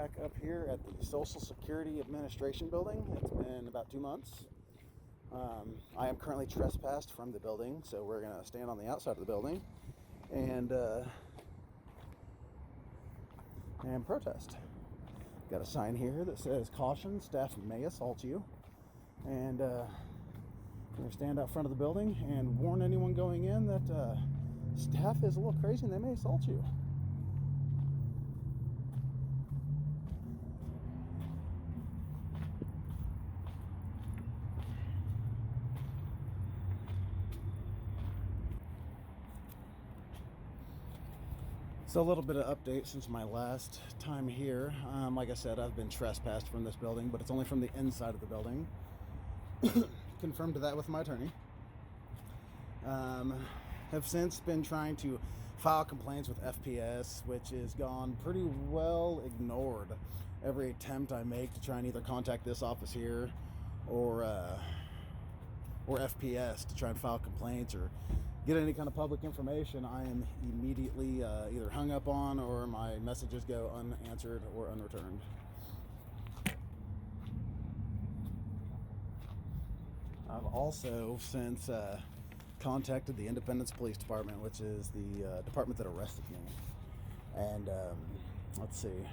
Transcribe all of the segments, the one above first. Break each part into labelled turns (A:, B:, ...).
A: back up here at the Social Security Administration building. It's been about 2 months. I am currently trespassed from the building, so we're going to stand on the outside of the building and protest. Got a sign here that says, "Caution, staff may assault you." And we're going to stand out front of the building and warn anyone going in that staff is a little crazy and they may assault you. So a little bit of update since my last time here. Like I said, I've been trespassed from this building, but it's only from the inside of the building. Confirmed that with my attorney. Have since been trying to file complaints with FPS, which has gone pretty well ignored. Every attempt I make to try and either contact this office here or FPS to try and file complaints or get any kind of public information, I am immediately either hung up on or my messages go unanswered or unreturned. I've also since contacted the Independence Police Department, which is the department that arrested me. And let's see,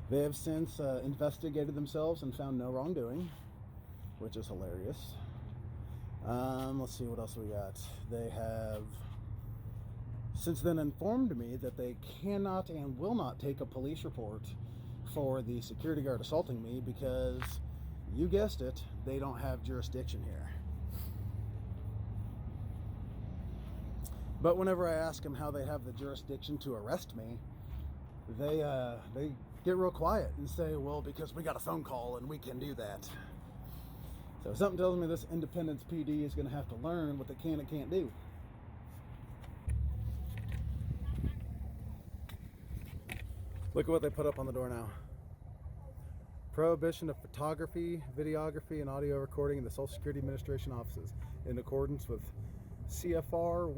A: they have since investigated themselves and found no wrongdoing, which is hilarious. Let's see what else we got. They have since then informed me that they cannot and will not take a police report for the security guard assaulting me because, you guessed it, they don't have jurisdiction here. But whenever I ask them how they have the jurisdiction to arrest me, they get real quiet and say, well, because we got a phone call and we can do that. So something tells me this Independence PD is going to have to learn what they can and can't do. Look at what they put up on the door now. Prohibition of photography, videography, and audio recording in the Social Security Administration offices in accordance with CFR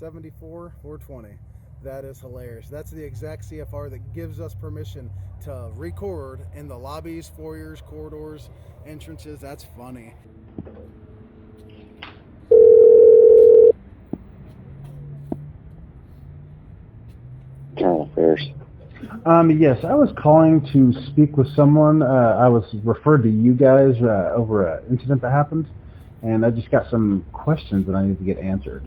A: 102-74-420. That is hilarious. That's the exact CFR that gives us permission to record in the lobbies, foyers, corridors, entrances. That's funny.
B: Internal Affairs.
C: Yes, I was calling to speak with someone. I was referred to you guys over an incident that happened, and I just got some questions that I need to get answered.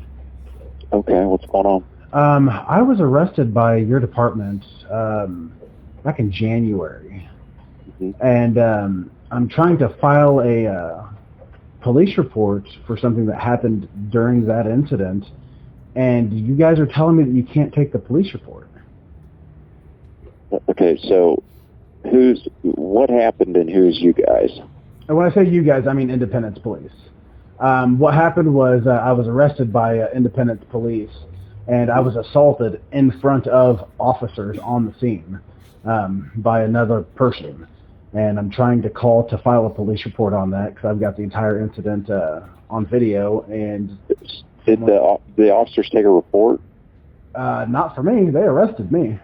B: Okay, what's going on?
C: I was arrested by your department back in January, and I'm trying to file a police report for something that happened during that incident, and you guys are telling me that you can't take the police report.
B: Okay, so what happened and who's you guys?
C: And when I say you guys, I mean Independence Police. What happened was I was arrested by Independence Police, and I was assaulted in front of officers on the scene by another person. And I'm trying to call to file a police report on that because I've got the entire incident on video. And
B: did the officers take a report?
C: Not for me. They arrested me.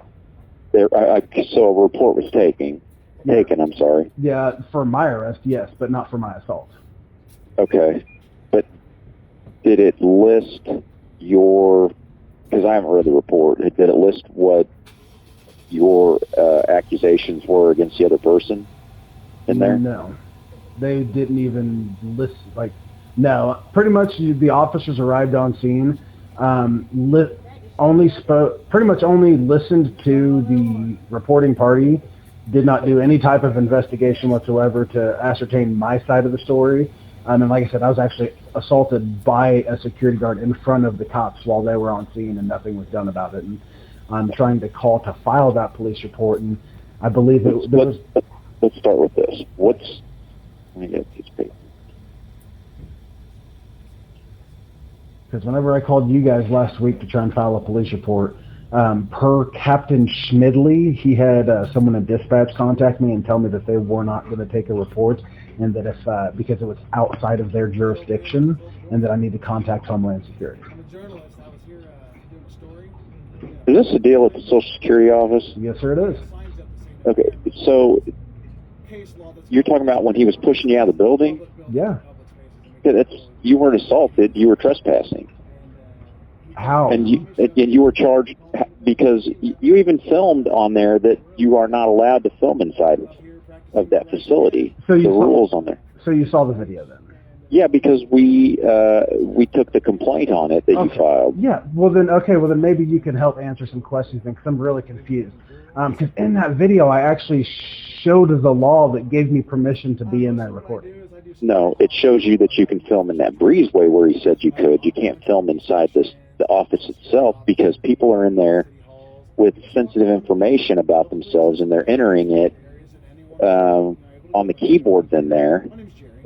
B: So a report was taken. I'm sorry.
C: Yeah, for my arrest, yes, but not for my assault.
B: Okay, but did it list your? Because I haven't read the report. Did it list what your accusations were against the other person in there?
C: No, they didn't even list. No, pretty much the officers arrived on scene. Pretty much only listened to the reporting party. Did not do any type of investigation whatsoever to ascertain my side of the story. And like I said, I was actually assaulted by a security guard in front of the cops while they were on scene, and nothing was done about it. And I'm trying to call to file that police report, and I believe
B: Let's start with this. Let me get this paper.
C: Because whenever I called you guys last week to try and file a police report, per Captain Schmidley, he had someone in dispatch contact me and tell me that they were not going to take a report, and that if because it was outside of their jurisdiction, and that I need to contact Homeland Security.
A: I'm a journalist. I was here doing a story.
B: Is this a deal with the Social Security Office?
C: Yes, sir, it is.
A: Signs at the same
B: Okay, so you're talking about when he was pushing you out of the building?
C: Yeah.
B: Yeah, you weren't assaulted, you were trespassing.
C: How?
B: And you were charged because you even filmed on there that you are not allowed to film inside of that facility.
C: So
B: the rules on there.
C: So you saw the video then?
B: Yeah, because we took the complaint on it that you filed.
C: Yeah. Well then, maybe you can help answer some questions then, because I'm really confused. Because in that video, I actually showed the law that gave me permission to be in that recording.
B: No, it shows you that you can film in that breezeway where he said you could. You can't film inside the office itself because people are in there with sensitive information about themselves, and they're entering it on the keyboards in there.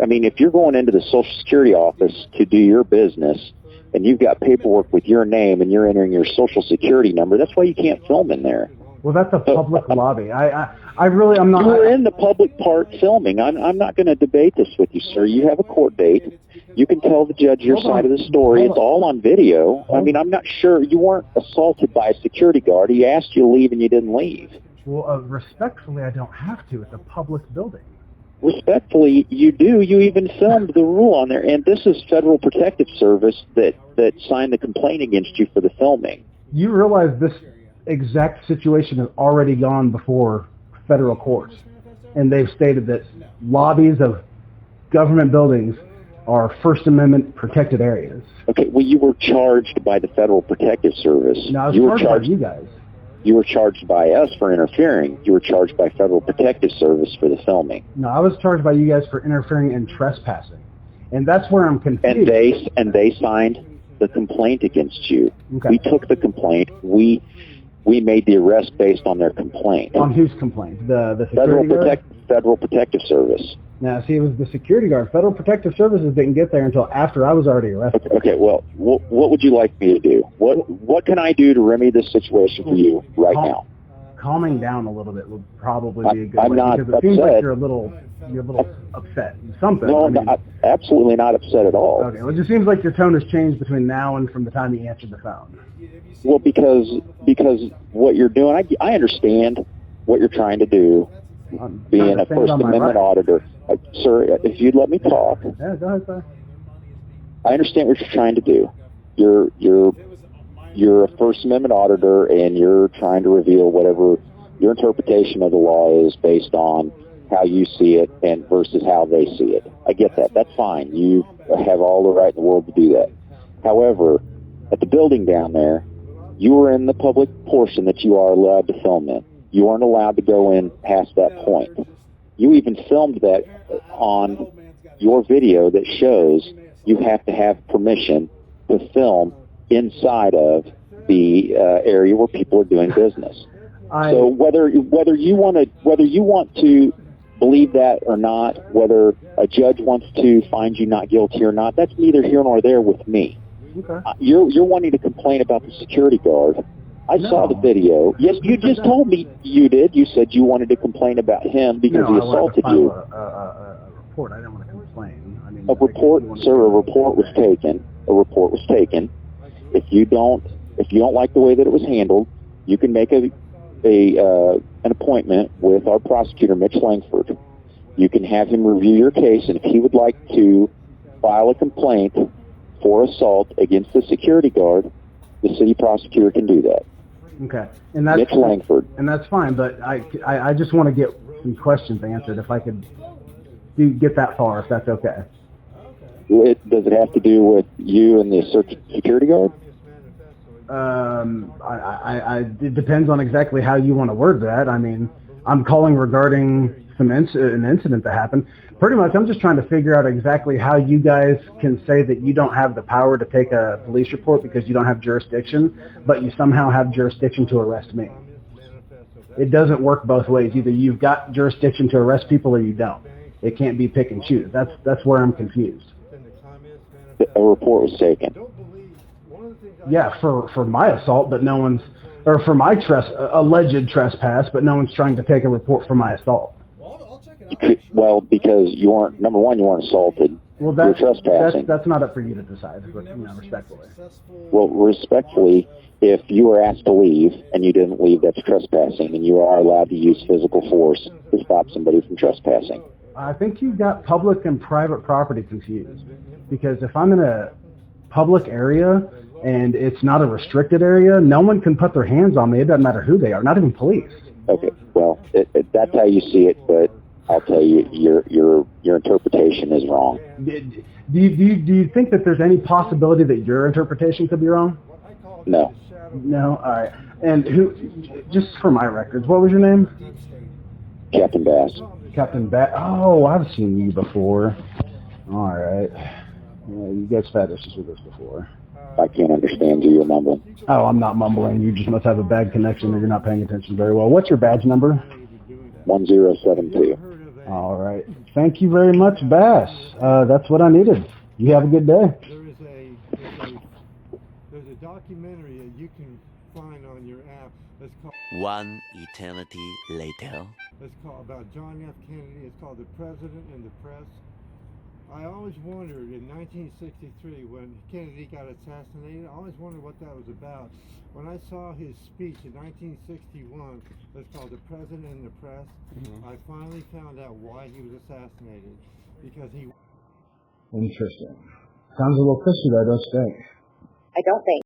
B: I mean, if you're going into the Social Security office to do your business and you've got paperwork with your name and you're entering your Social Security number, that's why you can't film in there.
C: Well, that's a public lobby. I'm not.
B: You're in the public part filming. I'm not going to debate this with you, sir. You have a court date. You can tell the judge your side of the story. It's all on video. I mean, I'm not sure. You weren't assaulted by a security guard. He asked you to leave and you didn't leave.
C: Well, respectfully, I don't have to. It's a public building.
B: Respectfully, you do. You even filmed the rule on there. And this is Federal Protective Service that signed the complaint against you for the filming.
C: You realize this exact situation has already gone before federal courts, and they've stated that lobbies of government buildings are First Amendment protected areas.
B: Okay, well, you were charged by the Federal Protective Service.
C: No, I was charged by you guys.
B: You were charged by us for interfering. You were charged by Federal Protective Service for the filming.
C: No, I was charged by you guys for interfering and trespassing, and that's where I'm confused.
B: And they signed the complaint against you.
C: Okay.
B: We took the complaint. We made the arrest based on their complaint.
C: On whose complaint? The security guard?
B: Federal Protective Service.
C: Now, see, it was the security guard. Federal Protective Services didn't get there until after I was already arrested.
B: Okay, well, what would you like me to do? What can I do to remedy this situation for you right now?
C: Calming down a little bit would probably be a good
B: I'm
C: way.
B: not
C: because it seems like you're a little upset. Something.
B: No, I'm absolutely not upset at all.
C: Okay, well, it just seems like your tone has changed between now and from the time you answered the phone.
B: Well, because what you're doing, I understand what you're trying to do, being a First Amendment auditor. Sir, if you'd let me talk.
C: Yeah, go ahead, sir.
B: I understand what you're trying to do. You're a First Amendment auditor, and you're trying to reveal whatever your interpretation of the law is based on how you see it and versus how they see it. I get that. That's fine. You have all the right in the world to do that. However, at the building down there, you were in the public portion that you are allowed to film in. You aren't allowed to go in past that point. You even filmed that on your video that shows you have to have permission to film inside of the area where people are doing business. So whether you want to believe that or not, whether a judge wants to find you not guilty or not, that's neither here nor there with me.
C: Okay.
B: You're wanting to complain about the security guard. I saw the video. Yes, you just told me you did. You said you wanted to complain about him because he assaulted you.
C: A report. I didn't want to complain. I mean,
B: a report was taken. A report was taken. If you don't like the way that it was handled, you can make an appointment with our prosecutor, Mitch Langford. You can have him review your case, and if he would like to file a complaint for assault against the security guard, the city prosecutor can do that.
C: Okay, and that's
B: Mitch Langford,
C: and that's fine. But I just want to get some questions answered. If I could get that far, if that's okay.
B: Does it have to do with you and the security guard?
C: It depends on exactly how you want to word that. I mean, I'm calling regarding an incident that happened. Pretty much, I'm just trying to figure out exactly how you guys can say that you don't have the power to take a police report because you don't have jurisdiction, but you somehow have jurisdiction to arrest me. It doesn't work both ways. Either you've got jurisdiction to arrest people or you don't. It can't be pick and choose. That's where I'm confused.
B: A report was taken.
C: Yeah, for my assault, but no one's, or for my alleged trespass, but no one's trying to take a report for my assault.
B: Well, because you weren't, number one, you weren't assaulted.
C: Well,
B: You're trespassing.
C: that's not up for you to decide, respectfully.
B: Well, respectfully, if you were asked to leave and you didn't leave, that's trespassing, and you are allowed to use physical force to stop somebody from trespassing.
C: I think you got public and private property confused, because if I'm in a public area and it's not a restricted area, no one can put their hands on me. It doesn't matter who they are, not even police.
B: Okay, well, that's how you see it, but I'll tell you, your interpretation is wrong.
C: Do you think that there's any possibility that your interpretation could be wrong?
B: No.
C: No? All right. And just for my records, what was your name?
B: Captain Bass.
C: Captain Bass. Oh, I've seen you before. All right. Yeah, you guys had issues with us before.
B: I can't understand you. You're mumbling.
C: Oh, I'm not mumbling. You just must have a bad connection or you're not paying attention very well. What's your badge number?
B: 1072.
C: All right. Thank you very much, Bass. That's what I needed. You have a good day.
D: There's a documentary that you can find on your app that's called
E: One eternity later.
D: about John F. Kennedy. It's called The President and the Press. I always wondered in 1963 when Kennedy got assassinated, I always wondered what that was about. When I saw his speech in 1961 that's called The President and the Press, I finally found out why he was assassinated. Because he...
C: Interesting. Sounds a little fishy, though, don't you think?
F: I don't think.